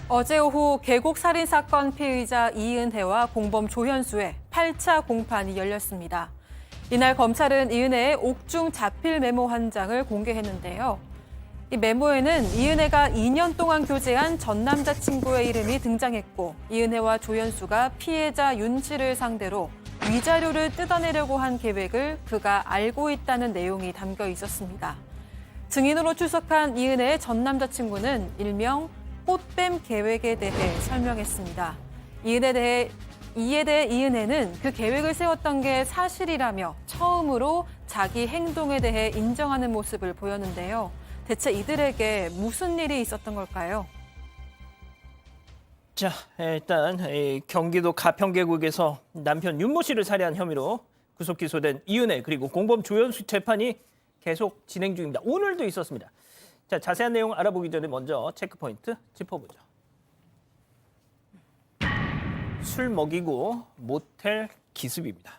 어제 오후 계곡 살인 사건 피의자 이은혜와 공범 조현수의 8차 공판이 열렸습니다. 이날 검찰은 이은혜의 옥중 자필 메모 한 장을 공개했는데요. 이 메모에는 이은혜가 2년 동안 교제한 전 남자친구의 이름이 등장했고, 이은혜와 조현수가 피해자 윤 씨를 상대로 위자료를 뜯어내려고 한 계획을 그가 알고 있다는 내용이 담겨 있었습니다. 증인으로 출석한 이은혜의 전 남자친구는 일명 꽃뱀 계획에 대해 설명했습니다. 이에 대해 이은혜는 그 계획을 세웠던 게 사실이라며 처음으로 자기 행동에 대해 인정하는 모습을 보였는데요. 대체 이들에게 무슨 일이 있었던 걸까요? 자, 일단 경기도 가평계곡에서 남편 윤모 씨를 살해한 혐의로 구속 기소된 이은혜 그리고 공범 조현수 재판이 계속 진행 중입니다. 오늘도 있었습니다. 자, 자세한 내용 알아보기 전에 먼저 체크포인트 짚어보죠. 술 먹이고 모텔 기습입니다.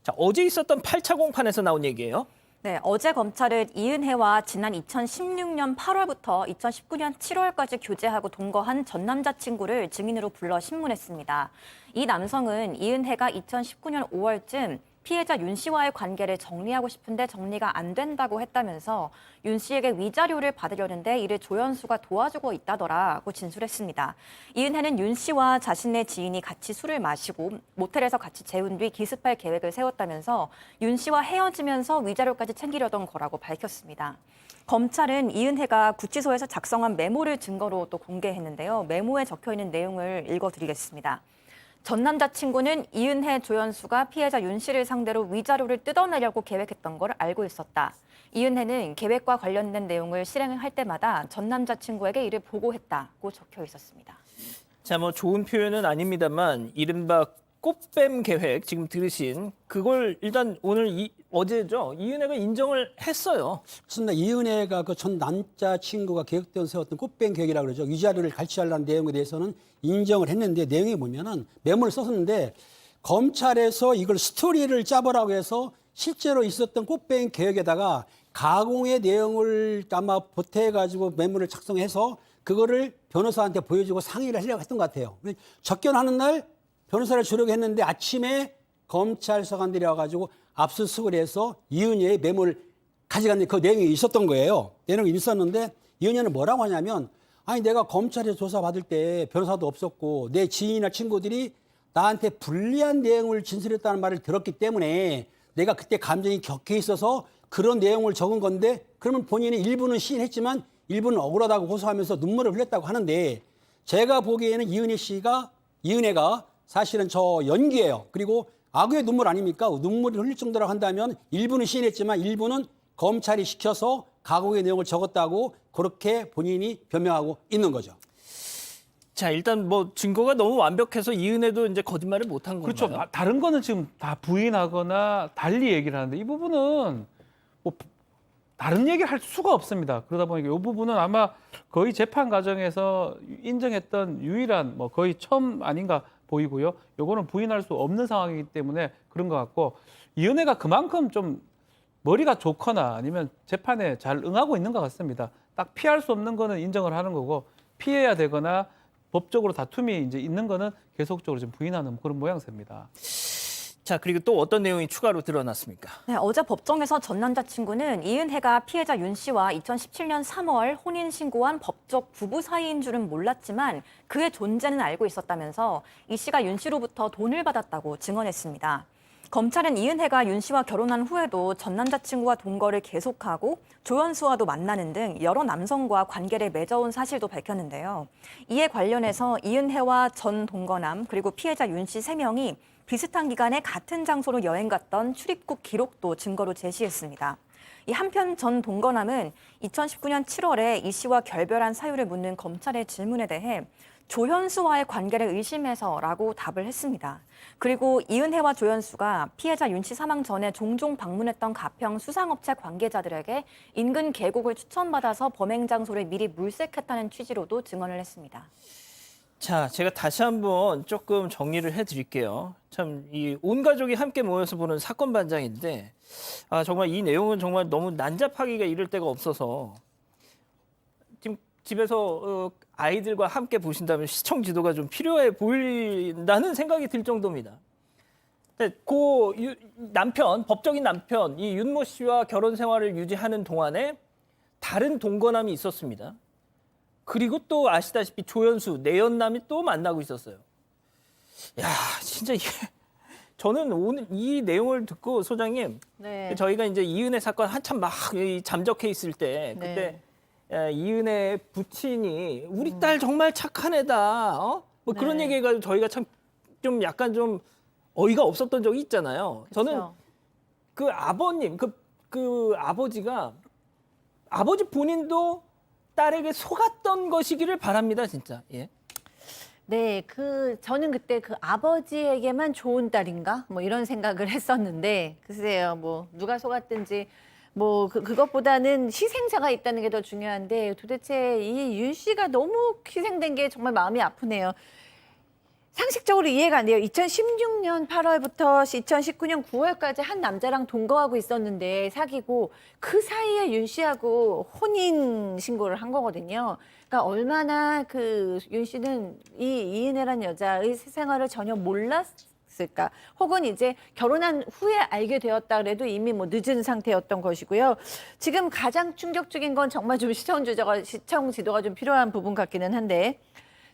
자, 어제 있었던 8차 공판에서 나온 얘기예요. 네, 어제 검찰은 이은혜와 지난 2016년 8월부터 2019년 7월까지 교제하고 동거한 전 남자친구를 증인으로 불러 신문했습니다. 이 남성은 이은혜가 2019년 5월쯤 피해자 윤 씨와의 관계를 정리하고 싶은데 정리가 안 된다고 했다면서 윤 씨에게 위자료를 받으려는데 이를 조현수가 도와주고 있다더라고 진술했습니다. 이은혜는 윤 씨와 자신의 지인이 같이 술을 마시고 모텔에서 같이 재운 뒤 기습할 계획을 세웠다면서 윤 씨와 헤어지면서 위자료까지 챙기려던 거라고 밝혔습니다. 검찰은 이은혜가 구치소에서 작성한 메모를 증거로 또 공개했는데요. 메모에 적혀있는 내용을 읽어드리겠습니다. 전 남자친구는 이은혜, 조현수가 피해자 윤 씨를 상대로 위자료를 뜯어내려고 계획했던 걸 알고 있었다. 이은혜는 계획과 관련된 내용을 실행할 때마다 전 남자친구에게 이를 보고했다고 적혀 있었습니다. 자, 뭐 좋은 표현은 아닙니다만 이른바 꽃뱀 계획 지금 들으신 그걸 일단 오늘 어제죠. 이은혜가 인정을 했어요. 그렇습니다. 이은혜가 그 전 남자친구가 계획되어 세웠던 꽃뱀 계획이라고 그러죠. 위자료를 갈취하려는 내용에 대해서는 인정을 했는데 내용이 보면은 메모를 썼는데 검찰에서 이걸 스토리를 짜보라고 해서 실제로 있었던 꽃뱀 계획에다가 가공의 내용을 아마 보태가지고 메모를 작성해서 그거를 변호사한테 보여주고 상의를 하려고 했던 것 같아요. 접견하는 날 변호사를 주려고 했는데 아침에 검찰 서관들이 와가지고 압수수색을 해서 이은혜의 메모를 가져갔는데 그 내용이 있었던 거예요. 내용이 있었는데 이은혜는 뭐라고 하냐면 아니 내가 검찰에서 조사받을 때 변호사도 없었고 내 지인이나 친구들이 나한테 불리한 내용을 진술했다는 말을 들었기 때문에 내가 그때 감정이 격해 있어서 그런 내용을 적은 건데 그러면 본인이 일부는 시인했지만 일부는 억울하다고 호소하면서 눈물을 흘렸다고 하는데 제가 보기에는 이은혜가 사실은 저 연기예요. 그리고 악의 눈물 아닙니까? 눈물을 흘릴 정도라고 한다면 일부는 시인했지만 일부는 검찰이 시켜서 가공의 내용을 적었다고 그렇게 본인이 변명하고 있는 거죠. 자, 일단 뭐 증거가 너무 완벽해서 이은혜도 이제 거짓말을 못한 건가요? 그렇죠. 다른 거는 지금 다 부인하거나 달리 얘기를 하는데 이 부분은 뭐 다른 얘기를 할 수가 없습니다. 그러다 보니까 이 부분은 아마 거의 재판 과정에서 인정했던 유일한 뭐 거의 처음 아닌가 보이고요. 요거는 부인할 수 없는 상황이기 때문에 그런 것 같고 이은혜가 그만큼 좀 머리가 좋거나 아니면 재판에 잘 응하고 있는 것 같습니다. 딱 피할 수 없는 거는 인정을 하는 거고 피해야 되거나 법적으로 다툼이 이제 있는 거는 계속적으로 지금 부인하는 그런 모양새입니다. 자, 그리고 또 어떤 내용이 추가로 드러났습니까? 네, 어제 법정에서 전 남자친구는 이은혜가 피해자 윤 씨와 2017년 3월 혼인신고한 법적 부부 사이인 줄은 몰랐지만 그의 존재는 알고 있었다면서 이 씨가 윤 씨로부터 돈을 받았다고 증언했습니다. 검찰은 이은혜가 윤 씨와 결혼한 후에도 전 남자친구와 동거를 계속하고 조현수와도 만나는 등 여러 남성과 관계를 맺어온 사실도 밝혔는데요. 이에 관련해서 이은혜와 전 동거남 그리고 피해자 윤 씨 3명이 비슷한 기간에 같은 장소로 여행 갔던 출입국 기록도 증거로 제시했습니다. 이 한편 전 동거남은 2019년 7월에 이 씨와 결별한 사유를 묻는 검찰의 질문에 대해 조현수와의 관계를 의심해서라고 답을 했습니다. 그리고 이은혜와 조현수가 피해자 윤 씨 사망 전에 종종 방문했던 가평 수상업체 관계자들에게 인근 계곡을 추천받아서 범행 장소를 미리 물색했다는 취지로도 증언을 했습니다. 자, 제가 다시 한번 조금 정리를 해드릴게요. 참, 이 온 가족이 함께 모여서 보는 사건 반장인데, 정말 이 내용은 정말 너무 난잡하기가 이를 데가 없어서 지금 집에서 아이들과 함께 보신다면 시청 지도가 좀 필요해 보인다는 생각이 들 정도입니다. 남편, 법적인 남편, 이 윤모 씨와 결혼 생활을 유지하는 동안에 다른 동거남이 있었습니다. 그리고 또 아시다시피 조연수, 내연남이 또 만나고 있었어요. 야, 진짜 이게 저는 오늘 이 내용을 듣고 소장님, 네. 저희가 이제 이은혜 사건 한참 막 잠적해 있을 때 그때 이은혜 부친이 우리 딸 정말 착한 애다. 뭐 그런 네. 얘기해가지고 저희가 참 좀 약간 좀 어이가 없었던 적이 있잖아요. 저는 그쵸. 그 아버님, 그 아버지가 아버지 본인도 딸에게 속았던 것이기를 바랍니다, 진짜. 예. 네, 저는 그때 그 아버지에게만 좋은 딸인가? 뭐 이런 생각을 했었는데, 글쎄요, 뭐, 누가 속았든지, 뭐, 그것보다는 희생자가 있다는 게 더 중요한데, 도대체 이 윤 씨가 너무 희생된 게 정말 마음이 아프네요. 상식적으로 이해가 안 돼요. 2016년 8월부터 2019년 9월까지 한 남자랑 동거하고 있었는데 사귀고 그 사이에 윤 씨하고 혼인 신고를 한 거거든요. 그러니까 얼마나 그 윤 씨는 이 이은혜란 여자의 생활을 전혀 몰랐을까. 혹은 이제 결혼한 후에 알게 되었다 그래도 이미 뭐 늦은 상태였던 것이고요. 지금 가장 충격적인 건 정말 좀 시청 지도가 좀 필요한 부분 같기는 한데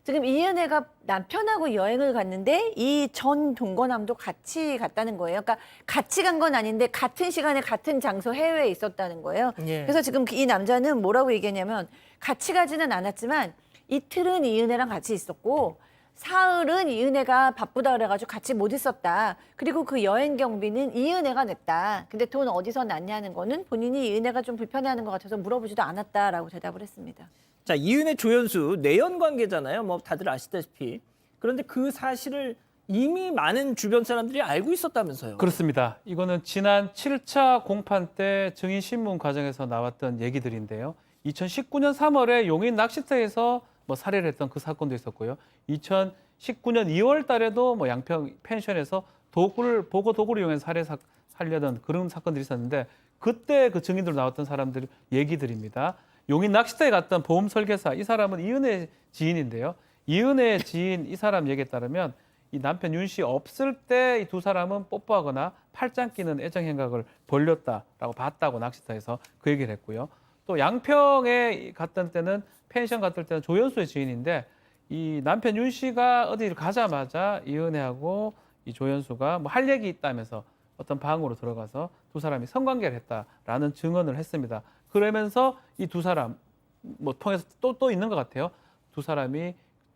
지금 이은혜가 남편하고 여행을 갔는데 이 전 동거남도 같이 갔다는 거예요. 그러니까 같이 간 건 아닌데 같은 시간에 같은 장소 해외에 있었다는 거예요. 예. 그래서 지금 이 남자는 뭐라고 얘기했냐면 같이 가지는 않았지만 이틀은 이은혜랑 같이 있었고 사흘은 이은혜가 바쁘다 그래가지고 같이 못 있었다. 그리고 그 여행 경비는 이은혜가 냈다. 근데 돈 어디서 났냐는 거는 본인이 이은혜가 좀 불편해하는 것 같아서 물어보지도 않았다라고 대답을 했습니다. 자, 이은혜 조연수 내연 관계잖아요. 뭐 다들 아시다시피. 그런데 그 사실을 이미 많은 주변 사람들이 알고 있었다면서요. 그렇습니다. 이거는 지난 7차 공판 때 증인 신문 과정에서 나왔던 얘기들인데요. 2019년 3월에 용인 낚시터에서 뭐 살해를 했던 그 사건도 있었고요. 2019년 2월 달에도 뭐 양평 펜션에서 보고 도구를 이용해서 살려던 그런 사건들이 있었는데 그때 그 증인들 나왔던 사람들 얘기들입니다. 용인 낚시터에 갔던 보험 설계사, 이 사람은 이은혜 지인인데요. 이은혜 지인 이 사람 얘기에 따르면 이 남편 윤 씨 없을 때 이 두 사람은 뽀뽀하거나 팔짱 끼는 애정 행각을 벌렸다라고 봤다고 낚시터에서 그 얘기를 했고요. 또 양평에 갔던 때는 펜션 갔을 때는 조연수의 지인인데 이 남편 윤 씨가 어디를 가자마자 이은혜하고 이 조연수가 뭐 할 얘기 있다면서 어떤 방으로 들어가서 두 사람이 성관계를 했다라는 증언을 했습니다. 그러면서 이 두 사람 뭐 통해서 또 있는 것 같아요. 두 사람이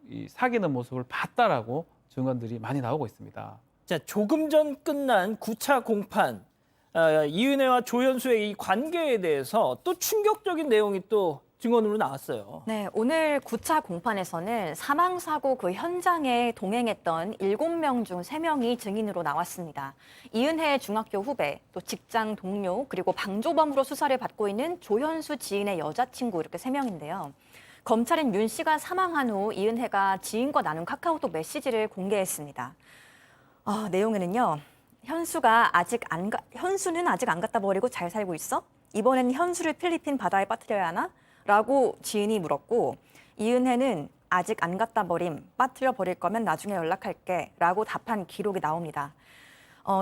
이 사귀는 모습을 봤다라고 증언들이 많이 나오고 있습니다. 자, 조금 전 끝난 9차 공판, 이은혜와 조연수의 이 관계에 대해서 또 충격적인 내용이 또 증언으로 나왔어요. 네, 오늘 9차 공판에서는 사망사고 그 현장에 동행했던 7명 중 3명이 증인으로 나왔습니다. 이은혜 중학교 후배, 또 직장 동료, 그리고 방조범으로 수사를 받고 있는 조현수 지인의 여자친구 이렇게 3명인데요. 검찰은 윤 씨가 사망한 후 이은혜가 지인과 나눈 카카오톡 메시지를 공개했습니다. 내용에는요. 현수는 아직 안 갖다 버리고 잘 살고 있어? 이번엔 현수를 필리핀 바다에 빠뜨려야 하나? 라고 지인이 물었고 이은혜는 아직 안 갖다 버림, 빠뜨려 버릴 거면 나중에 연락할게 라고 답한 기록이 나옵니다.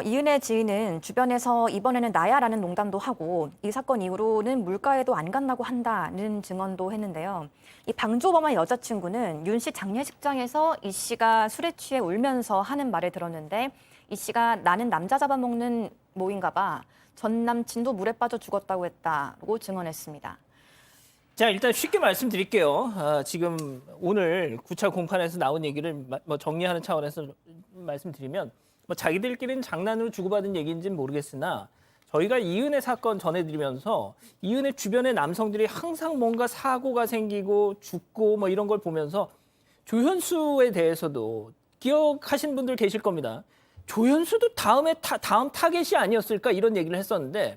이은혜 지인은 주변에서 이번에는 나야라는 농담도 하고 이 사건 이후로는 물가에도 안 간다고 한다는 증언도 했는데요. 이 방조범의 여자친구는 윤 씨 장례식장에서 이 씨가 술에 취해 울면서 하는 말을 들었는데 이 씨가 나는 남자 잡아먹는 모인가 봐. 전 남친도 물에 빠져 죽었다고 했다고 증언했습니다. 자, 일단 쉽게 말씀드릴게요. 지금 오늘 9차 공판에서 나온 얘기를 뭐 정리하는 차원에서 말씀드리면 뭐 자기들끼리는 장난으로 주고받은 얘기인지는 모르겠으나 저희가 이은혜 사건 전해드리면서 이은혜 주변의 남성들이 항상 뭔가 사고가 생기고 죽고 뭐 이런 걸 보면서 조현수에 대해서도 기억하신 분들 계실 겁니다. 조현수도 다음 타겟이 아니었을까 이런 얘기를 했었는데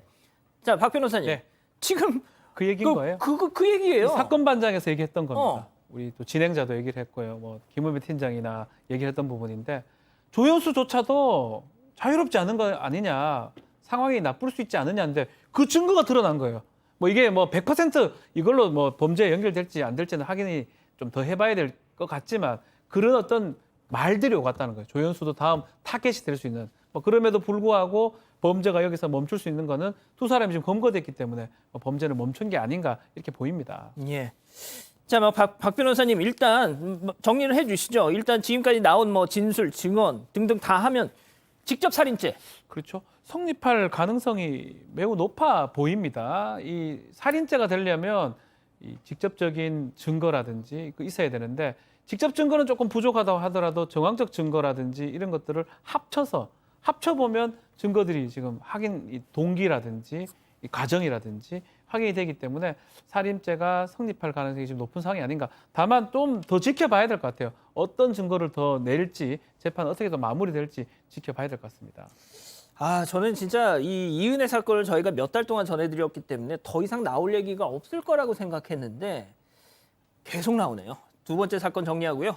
자, 박 변호사님. 네. 지금 그 얘기인 거예요. 그 얘기예요. 사건 반장에서 얘기했던 겁니다. 우리 또 진행자도 얘기를 했고요. 뭐 김우빈 팀장이나 얘기를 했던 부분인데 조현수조차도 자유롭지 않은 거 아니냐, 상황이 나쁠 수 있지 않느냐인데 그 증거가 드러난 거예요. 뭐 이게 뭐 100% 이걸로 뭐 범죄에 연결될지 안 될지는 확인이 좀 더 해봐야 될 것 같지만 그런 어떤 말들이 오갔다는 거예요. 조현수도 다음 타겟이 될 수 있는. 뭐 그럼에도 불구하고 범죄가 여기서 멈출 수 있는 거는 두 사람이 지금 검거됐기 때문에 범죄를 멈춘 게 아닌가 이렇게 보입니다. 예. 자, 박 변호사님 일단 정리를 해주시죠. 일단 지금까지 나온 뭐 진술, 증언 등등 다 하면 직접 살인죄. 그렇죠. 성립할 가능성이 매우 높아 보입니다. 이 살인죄가 되려면 이 직접적인 증거라든지 있어야 되는데 직접 증거는 조금 부족하다고 하더라도 정황적 증거라든지 이런 것들을 합쳐보면 증거들이 지금 확인 이 동기라든지 이 과정이라든지 확인이 되기 때문에 살인죄가 성립할 가능성이 지금 높은 상황이 아닌가. 다만 좀 더 지켜봐야 될 것 같아요. 어떤 증거를 더 낼지 재판 어떻게 더 마무리될지 지켜봐야 될 것 같습니다. 아, 저는 진짜 이 이은혜 사건을 저희가 몇 달 동안 전해드렸기 때문에 더 이상 나올 얘기가 없을 거라고 생각했는데 계속 나오네요. 두 번째 사건 정리하고요.